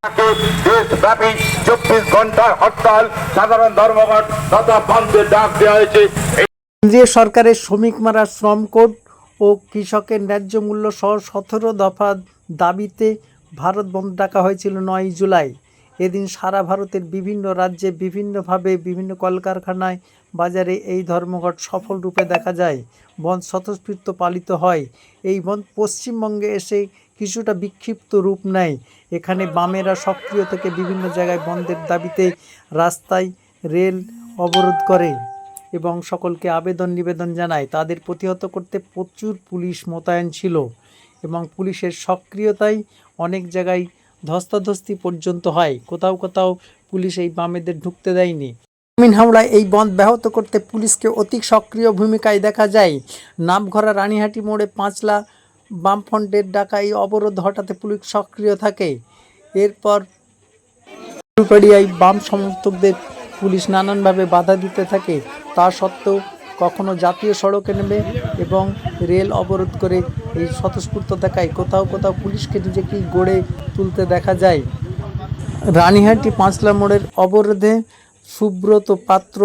দেশব্যাপী 24 ঘন্টার হরতাল, সাধারণ ধর্মঘট তথা বন্ধের ডাক দেওয়া হয়েছে। কেন্দ্রীয় সরকারের শ্রমিক মারা শ্রম কোড ও কৃষকের ন্যায্য মূল্য সহ 17 দফা দাবিতে ভারত বন্ধ ডাকা হয়েছিল 9 জুলাই। এদিন সারা ভারতের বিভিন্ন রাজ্যে বিভিন্নভাবে বিভিন্ন কলকারখানায় বাজারে এই ধর্মঘট সফল রূপে দেখা যায়। বন্ধ স্বতঃস্ফূর্ত পালিত হয়। এই বন্ধ পশ্চিমবঙ্গে এসে কিছুটা বিক্ষিপ্ত রূপ নেয়। এখানে বামেরা সক্রিয় থেকে বিভিন্ন জায়গায় বন্ধের দাবিতে রাস্তায় রেল অবরোধ করে এবং সকলকে নিবেদন জানায়। তাদের প্রতিহত করতে প্রচুর পুলিশ মোতায়েন ছিল এবং পুলিশের সক্রিয়তায় অনেক জায়গায় ধস্তাধস্তি পর্যন্ত হয়। কোথাও কোথাও পুলিশ এই বামেদের ঢুকতে দেয়নি। গ্রামীণ হামলায় এই বন্ধ ব্যাহত করতে পুলিশকে অতি সক্রিয় ভূমিকায় দেখা যায়। নামঘরা রানীহাটি মোড়ে পাঁচলা বামফ্রন্টের ডাকা এই অবরোধ হটাতে পুলিশ সক্রিয় থাকে। এরপর ফুলবাড়িয়ায় বাম সমর্থকদের পুলিশ নানানভাবে বাধা দিতে থাকে। তা সত্ত্বেও কখনো জাতীয় সড়কে নেমে এবং রেল অবরোধ করে এই স্বতঃস্ফূর্ত দেখায়। কোথাও কোথাও পুলিশকে নিজেকেই গড়ে তুলতে দেখা যায়। রানীহাটি পাঁচলা মোড়ের অবরোধে সুব্রত পাত্র,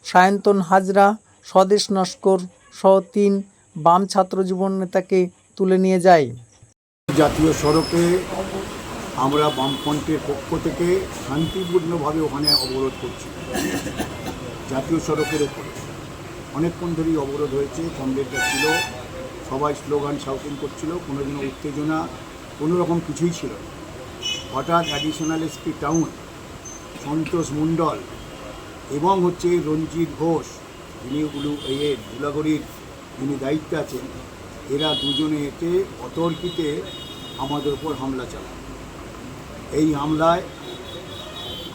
সায়ন্তন হাজরা, স্বদেশ নস্কর সহ 3 বাম ছাত্র যুব নেতাকে তুলে নিয়ে যায়। জাতীয় সড়কে আমরা বামফ্রন্টের পক্ষ থেকে শান্তিপূর্ণভাবে ওখানে অবরোধ করছি। জাতীয় সড়কের উপরে অনেকক্ষণ ধরেই অবরোধ হয়েছে। কমরেডরা ছিল, সবাই স্লোগান শাউটিং করছিল, কোনোদিনও উত্তেজনা কোনো রকম কিছুই ছিল না। হঠাৎ অ্যাডিশনাল এসপি টাউন সন্তোষ মণ্ডল এবং রঞ্জিত ঘোষ, যিনি ধুলাগড়ির যিনি দায়িত্বে আছেন, এরা দুজনে এতে অতর্কিতে আমাদের উপর হামলা চালায়। এই হামলায়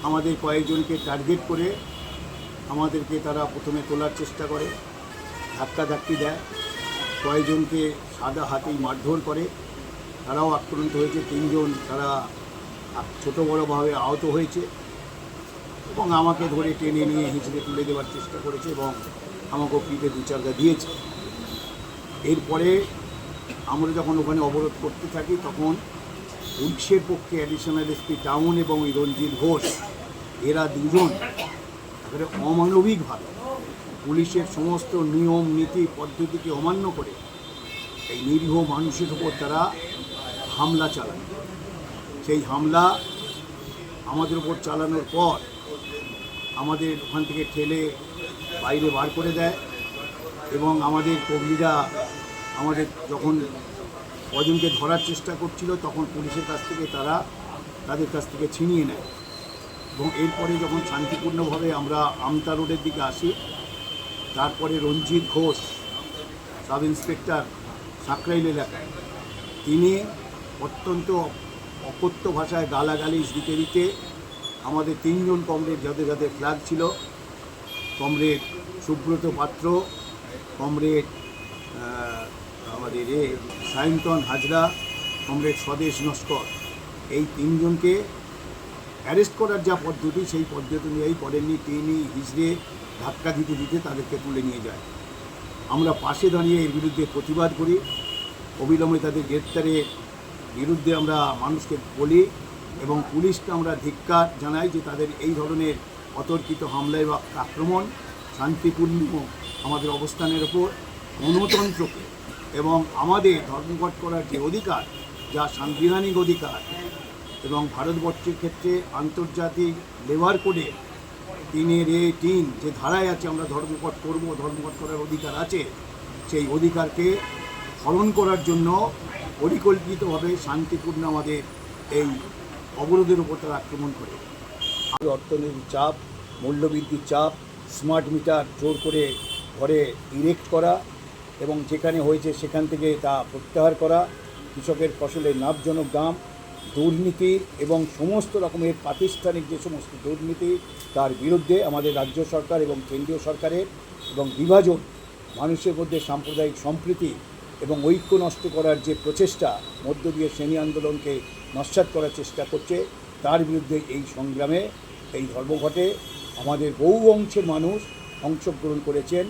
আমাদের কয়েকজনকে টার্গেট করে আমাদেরকে তারা প্রথমে তোলার চেষ্টা করে, ধাক্কাধাক্কি দেয়, কয়েকজনকে সাদা হাতেই মারধর করে, তারাও আক্রান্ত হয়েছে। 3 জন তারা ছোটো বড়োভাবে আহত হয়েছে এবং আমাকে ধরে টেনে নিয়ে হিঁচড়ে তুলে দেওয়ার চেষ্টা করেছে এবং আমাকেও পিঠে 2-4 গা দিয়েছে। এরপরে আমরা যখন ওখানে অবরোধ করতে থাকি তখন পুলিশের পক্ষে অ্যাডিশনাল এসপি টাউন এবং রঞ্জিত ঘোষ, এরা দুজন একেবারে অমানবিকভাবে পুলিশের সমস্ত নিয়ম নীতি পদ্ধতিকে অমান্য করে এই নিরীহ মানুষের উপর তারা হামলা চালায়। সেই হামলা আমাদের উপর চালানোর পর আমাদের ওখান থেকে ঠেলে বাইরে বার করে দেয় এবং আমাদের কর্মীরা আমাদের যখন কজনকে ধরার চেষ্টা করছিল তখন পুলিশের কাছ থেকে তাদের কাছ থেকে ছিনিয়ে নেয়। এবং এরপরে যখন শান্তিপূর্ণভাবে আমরা আমতা রোডের দিকে আসি, তারপরে রঞ্জিত ঘোষ, সাব ইন্সপেক্টর সাকরাইল এলাকায়, তিনি অত্যন্ত অকথ্য ভাষায় গালাগালিজ দিতে দিতে আমাদের 3 জন কমরেড, যাদের যাদের ফ্ল্যাগ ছিল, কমরেড সুব্রত পাত্র, কমরেড আমাদের সায়ন্তন হাজরা, কমরেড স্বদেশ নস্কর, এই 3 জনকে অ্যারেস্ট করার যা পদ্ধতি সেই পদ্ধতি অনুযায়ী করেননি। তিনি হিজড়ে ধাক্কা দিতে দিতে তাদেরকে তুলে নিয়ে যায়। আমরা পাশে দাঁড়িয়ে এর বিরুদ্ধে প্রতিবাদ করি, অবিলম্বে তাদের গ্রেপ্তারের বিরুদ্ধে আমরা মানুষকে বলি এবং পুলিশকে আমরা ধিক্কার জানাই যে তাদের এই ধরনের অতর্কিত হামলায় বা আক্রমণ শান্তিপূর্ণ আমাদের অবস্থানের ওপর গণতন্ত্রকে এবং আমাদের ধর্মঘট করার যে অধিকার, যা সাংবিধানিক অধিকার এবং ভারতবর্ষের ক্ষেত্রে আন্তর্জাতিক লেবার কোডে 3 যে ধারায় আছে আমরা ধর্মঘট করব, ধর্মঘট করার অধিকার আছে, সেই অধিকারকে হরণ করার জন্য পরিকল্পিতভাবে শান্তিপূর্ণ আমাদের এই অবরোধের উপর তারা আক্রমণ করে। অর্থনৈতিক চাপ, মূল্যবৃদ্ধির চাপ, স্মার্ট মিটার জোর করে ঘরে ইরেক্ট করা এবং যেখানে হয়েছে সেখান থেকে তা প্রত্যাহার করা, কৃষকের ফসলের লাভজনক দাম, দুর্নীতি এবং সমস্ত রকমের প্রাতিষ্ঠানিক যে সমস্ত দুর্নীতি, তার বিরুদ্ধে আমাদের রাজ্য সরকার এবং কেন্দ্রীয় সরকারের এবং বিভাজন, মানুষের মধ্যে সাম্প্রদায়িক সম্প্রীতি এবং ঐক্য নষ্ট করার যে প্রচেষ্টা, মধ্য দিয়ে শ্রেণী আন্দোলনকে নস্যাৎ করার চেষ্টা করছে, তার বিরুদ্ধে এই সংগ্রামে, এই ধর্মঘটে আমাদের বহু অংশের মানুষ অংশগ্রহণ করেছেন।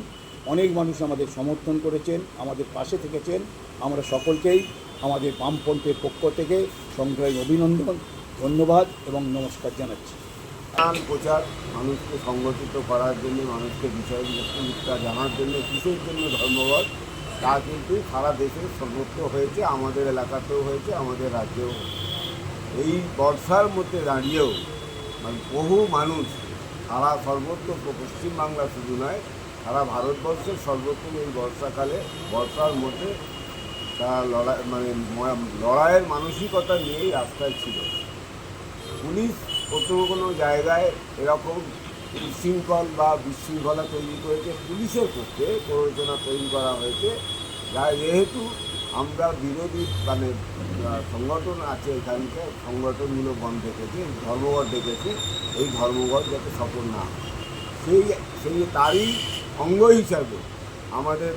অনেক মানুষ আমাদের সমর্থন করেছেন, আমাদের পাশে থেকেছেন। আমরা সকলকেই আমাদের বামফ্রন্টের পক্ষ থেকে সংগ্রামী অভিনন্দন ধন্যবাদ এবং নমস্কার জানাচ্ছি। নানান প্রচার মানুষকে সংগঠিত করার জন্য, মানুষকে বিষয়বস্তুটা জানার জন্য, কিসের জন্য ধর্মঘট, তা কিন্তু সারা দেশে সর্বত্র হয়েছে, আমাদের এলাকাতেও হয়েছে, আমাদের রাজ্যেও হয়েছে। এই বর্ষার মধ্যে দাঁড়িয়েও মানে বহু মানুষ সারা সর্বত্র, পশ্চিমবাংলা শুধু নয়, সারা ভারতবর্ষের সর্বত্র এই বর্ষাকালে বর্ষার মধ্যে তারা লড়াইয়ের মানসিকতা নিয়েই রাস্তায় ছিল। পুলিশ কোনো জায়গায় এরকম উচ্ছৃঙ্খল বা বিশৃঙ্খলা তৈরি করেছে, পুলিশের পক্ষে প্ররোচনা তৈরি করা হয়েছে, যা যেহেতু আমরা বিরোধী সংগঠন আছে, এখানকার সংগঠনগুলো বন্ধ ডেকেছে, ধর্মঘট ডেকেছে, এই ধর্মঘট যাতে সফল না হয় সেই তারই অঙ্গ হিসাবে আমাদের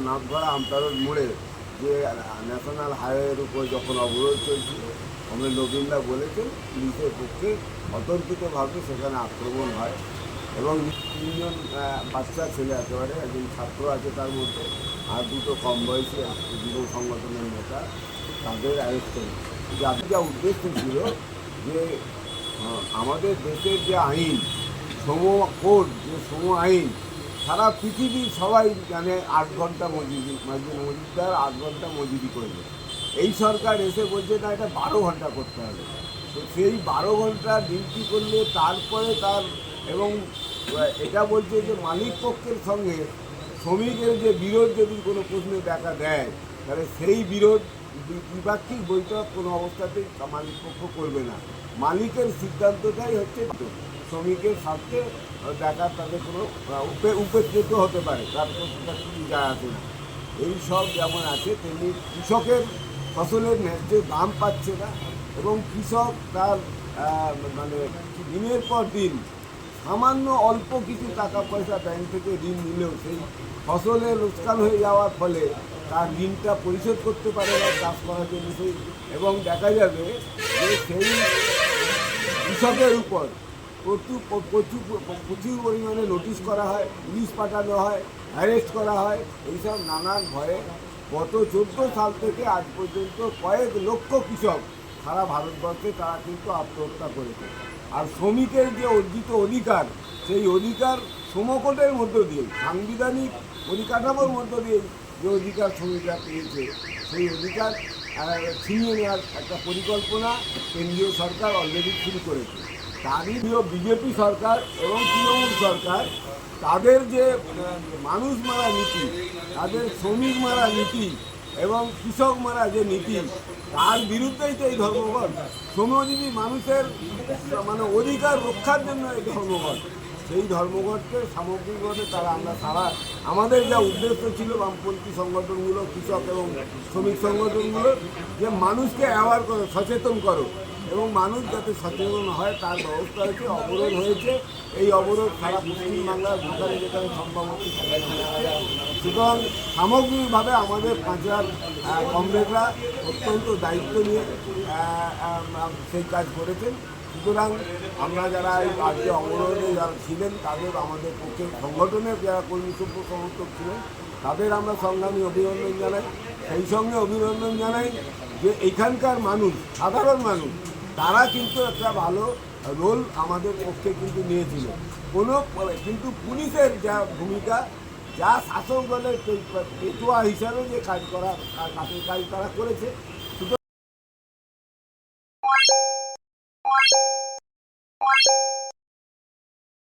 নাথগড়া আমতারোড মোড়ে যে ন্যাশনাল হাইওয়ের উপর যখন অবরোধ চলছিল, আমাদের নবীনদা বলেছেন পুলিশের পক্ষে অতর্কিতভাবে সেখানে আক্রমণ হয় এবং 3জন বাচ্চা ছেলে, একেবারে একজন ছাত্র আছে তার মধ্যে, আর 2টো কম বয়সী যুব সংগঠনের নেতা, তাদের অ্যারেস্ট করেছে। যাদের যা উদ্দেশ্য ছিল যে আমাদের দেশের যে আইন, কোড, যে আইন, সারা পৃথিবীর সবাই জানে 8 ঘন্টা মজুরি, মজুরিদার 8 ঘন্টা মজুরি করবে। এই সরকার এসে বলছে না, এটা 12 ঘন্টা করতে হবে। তো সেই 12 ঘন্টা ডিউটি করলে তারপরে এবং এটা বলছে যে মালিক পক্ষের সঙ্গে শ্রমিকের যে বিরোধ যদি কোনো প্রশ্নে দেখা দেয়, তাহলে সেই বিরোধ দ্বিপাক্ষিক বৈঠক কোনো অবস্থাতেই মালিক পক্ষ করবে না। মালিকের সিদ্ধান্তটাই হচ্ছে শ্রমিকের স্বার্থে দেখার, তাদের কোনো উপেক্ষিত হতে পারে, তার প্রশ্নটা কিছু যায় আসে না। এই সব যেমন আছে, তেমনি কৃষকের ফসলের ন্যায্য দাম পাচ্ছে না এবং কৃষক তার দিনের পর দিন সামান্য অল্প কিছু টাকা পয়সা ব্যাংক থেকে ঋণ নিলেও সেই ফসলের লোকসান হয়ে যাওয়ার ফলে তার ঋণটা পরিশোধ করতে পারে না চাষ করার জন্য এবং দেখা যাবে যে সেই কৃষকের উপর প্রচুর পরিমাণে নোটিশ করা হয়, পুলিশ পাঠানো হয়, অ্যারেস্ট করা হয়। এইসব নানান ভয়ে গত 14 সাল থেকে আজ পর্যন্ত কয়েক লক্ষ কৃষক সারা ভারতবর্ষে তারা কিন্তু আত্মহত্যা করেছে। আর শ্রমিকের যে অর্জিত অধিকার, সেই অধিকার সমকোটের মধ্য দিয়ে, সাংবিধানিক পরিকাঠামোর মধ্য দিয়ে যে অধিকার শ্রমিকরা পেয়েছে, সেই অধিকার ছিনিয়ে নেওয়ার একটা পরিকল্পনা কেন্দ্রীয় সরকার অলরেডি শুরু করেছে। তারই বিজেপি সরকার এবং তৃণমূল সরকার তাদের যে মানুষ মারা নীতি, তাদের শ্রমিক মারা নীতি এবং কৃষক মারা যে নীতি, তার বিরুদ্ধেই তো এই ধর্মঘট। শ্রমজীবী মানুষের অধিকার রক্ষার জন্য এই ধর্মঘট। সেই ধর্মঘটকে সামগ্রিকভাবে আমাদের যা উদ্দেশ্য ছিল বামপন্থী সংগঠনগুলো, কৃষক এবং শ্রমিক সংগঠনগুলো, যে মানুষকে অ্যাওয়ার করো, সচেতন করো এবং মানুষ যাতে সচেতন হয় তার ব্যবস্থা হয়েছে, অবরোধ হয়েছে। এই অবরোধ সারা পশ্চিমবাংলার যেখানে যেখানে সম্ভব হচ্ছে সেখানে। সুতরাং সামগ্রিকভাবে আমাদের পাঁচলার কমরেডরা অত্যন্ত দায়িত্ব নিয়ে সেই কাজ করেছেন। সুতরাং আমরা যারা এই রাজ্যে অবরোধে যারা ছিলেন, তাদের আমাদের পক্ষে সংগঠনের যারা কর্মী সমর্থক ছিলেন, তাদের আমরা সংগ্রামী অভিনন্দন জানাই। সেই সঙ্গে অভিনন্দন জানাই যে এখানকার মানুষ, সাধারণ মানুষ, তারা কিন্তু একটা ভালো রোল আমাদের পক্ষে কিন্তু নিয়েছিল। কিন্তু পুলিশের যা ভূমিকা, যা শাসক দলের পেটুয়া হিসাবে যে কাজ তারা করেছে, সুতরাং